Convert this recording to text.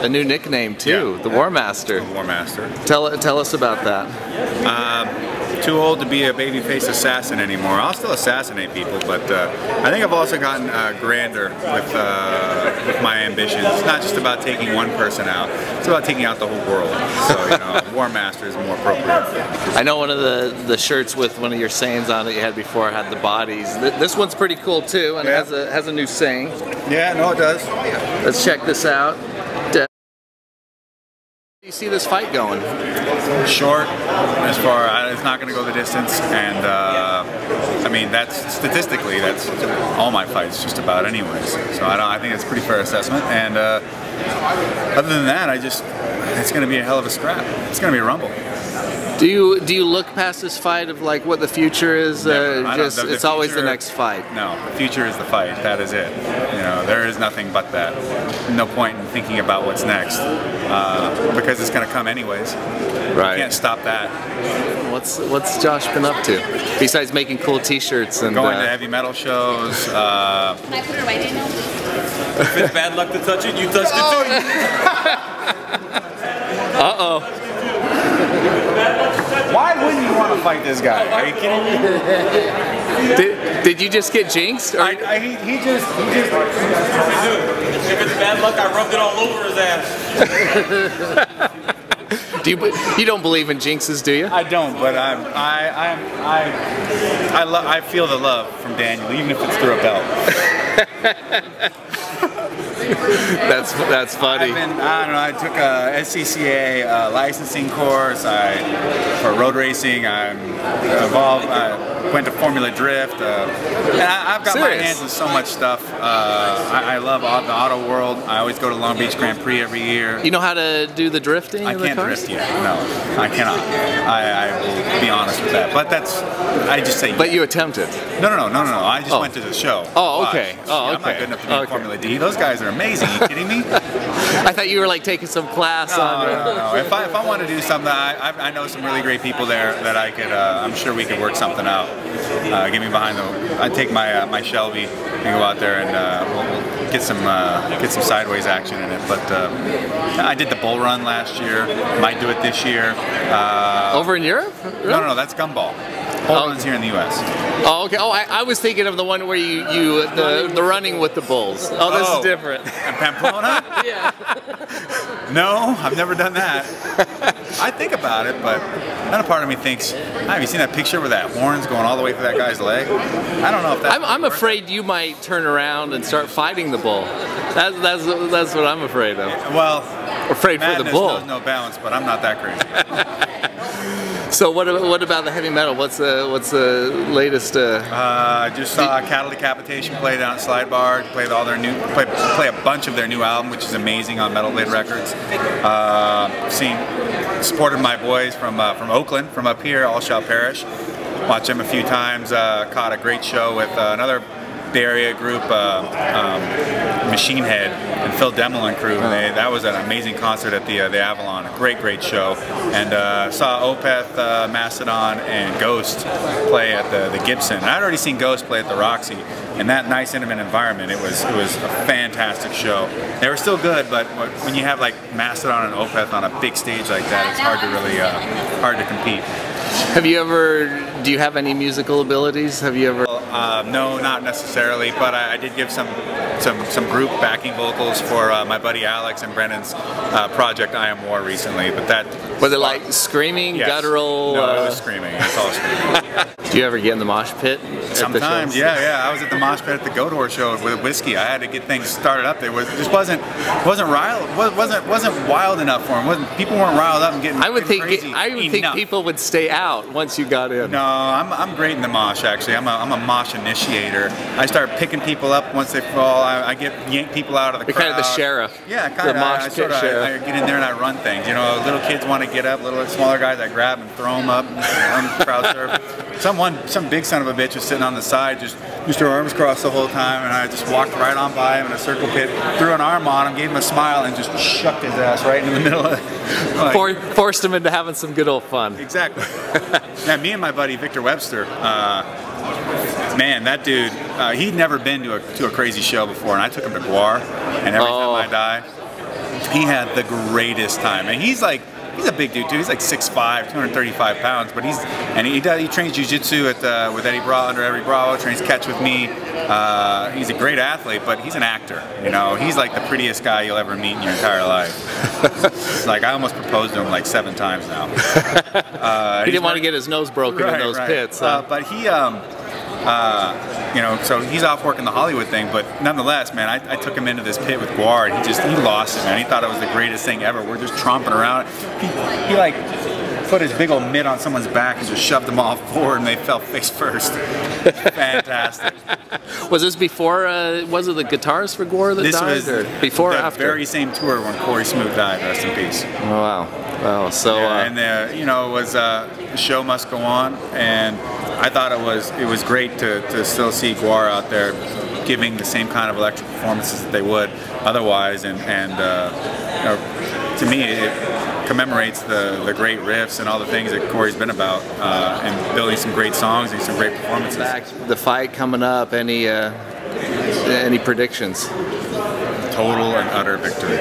a new nickname too, the War Master. The War Master. Tell us about that. Too old to be a babyface assassin anymore. I'll still assassinate people, but I think I've also gotten grander with my ambitions. It's not just about taking one person out, it's about taking out the whole world. So, you know, War Master is more appropriate. I know one of the shirts with one of your sayings on it you had before had the bodies. This one's pretty cool too, and it has a new saying. Yeah, no, it does. Let's check this out. You see this fight going? Short, as far it's not going to go the distance, and I mean that's statistically that's all my fights just about anyways. So I think it's a pretty fair assessment. And other than that, it's going to be a hell of a scrap. It's going to be a rumble. Do you look past this fight of like what the future is? It's always the next fight. No, the future is the fight. That is it. You know, there is nothing but that. No point in thinking about what's next because it's going to come anyways. Right. You can't stop that. What's Josh been up to besides making cool T-shirts and going to heavy metal shows? Can I put it right in now? If it's bad luck to touch it, you touched it too. Uh-oh. Why wouldn't you want to fight this guy? Are you kidding me? Did you just get jinxed? Or He just. If it's bad luck, I rubbed it all over his ass. You don't believe in jinxes, do you? I don't, but I feel the love from Daniel, even if it's through a belt. That's funny. I don't know. I took a SCCA licensing course. For road racing. I'm involved. I went to Formula Drift. And I've got my hands in so much stuff. I love the auto world. I always go to Long Beach Grand Prix every year. You know how to do the drifting? I can't drift yet. No, I cannot. I will be honest with that. But I just say. But you attempted. No. I just went to the show. Oh, okay. Oh, okay. I'm not good enough to be in Formula D. Those guys are amazing. Are you kidding me? I thought you were like taking some class on. No. If I want to do something, I know some really great people there that I could. I'm sure we could work something out. Get me behind I take my Shelby and go out there and we'll get some sideways action in it. But I did the bull run last year. Might do it this year. Over in Europe? Really? No, that's Gumball. Bull run's here in the U.S. Oh, okay. Oh, I was thinking of the one where the running with the bulls. Oh, this is different. In Pamplona? Yeah. No, I've never done that. I think about it, but another part of me thinks, have you seen that picture where that horn's going all the way through that guy's leg? I don't know if that. I'm afraid you might turn around and start fighting the bull. That's what I'm afraid of. Well, afraid for the bull. Knows no balance, but I'm not that crazy. So what about the heavy metal? What's the latest? I just saw Cattle Decapitation play down at Slide Bar. Play a bunch of their new album, which is amazing on Metal Blade Records. Supported my boys from Oakland, from up here, All Shall Perish. Watched them a few times. Caught a great show with another Bay Area group, Machine Head and Phil Demel and crew. That was an amazing concert at the Avalon. A great show. And saw Opeth, Mastodon, and Ghost play at the Gibson. And I'd already seen Ghost play at the Roxy. In that nice intimate environment, it was a fantastic show. They were still good, but when you have like Mastodon and Opeth on a big stage like that, it's hard to really hard to compete. Do you have any musical abilities? Have you ever? No, not necessarily, but I did give some group backing vocals for my buddy Alex and Brennan's project I Am War recently. But that was it like screaming, guttural? No, it was screaming. It's all screaming. Do you ever get in the mosh pit? Sometimes, yeah. I was at the mosh pit at the Goat Horse show with whiskey. I had to get things started up. It just wasn't wild enough for them. People weren't riled up and getting crazy. I would think people would stay out once you got in. No, I'm great in the mosh actually. I'm a mosh initiator. I start picking people up once they fall. I yank people out of the crowd. You're kind of the sheriff. Yeah, kind of. The mosh pit sheriff. I get in there and I run things. You know, little kids want to get up. Little smaller guys, I grab and throw them up. Crowd surf. Some big son of a bitch was sitting on the side, just her arms crossed the whole time, and I just walked right on by him in a circle pit, threw an arm on him, gave him a smile, and just shucked his ass right in the middle of it. Forced him into having some good old fun. Exactly. Yeah, me and my buddy Victor Webster, man, that dude, he'd never been to a crazy show before, and I took him to Guar, and every time I die, he had the greatest time. And he's a big dude too. He's like 6'5", 235 pounds. But he trains jiu-jitsu with Eddie Bravo, under Eddie Bravo. Trains catch with me. He's a great athlete, but he's an actor. You know, he's like the prettiest guy you'll ever meet in your entire life. Like I almost proposed to him like 7 times now. He didn't want to get his nose broken in those pits. But he, you know, so he's off working the Hollywood thing, but nonetheless, man, I took him into this pit with Guar, and he lost it, man. He thought it was the greatest thing ever. We're just tromping around. He like put his big old mitt on someone's back and just shoved them all forward, and they fell face first. Fantastic. Was this before? Was it the guitarist for Guar that died? This was before or the after? Very same tour when Corey Smoot died. Rest in peace. Oh, wow. Wow. So. Yeah, and you know, it was the show must go on, and I thought it was great to still see Guar out there giving the same kind of electric performances that they would otherwise, and you know, to me it commemorates the great riffs and all the things that Corey's been about, and building some great songs and some great performances. The fight coming up, any predictions? Total and utter victory.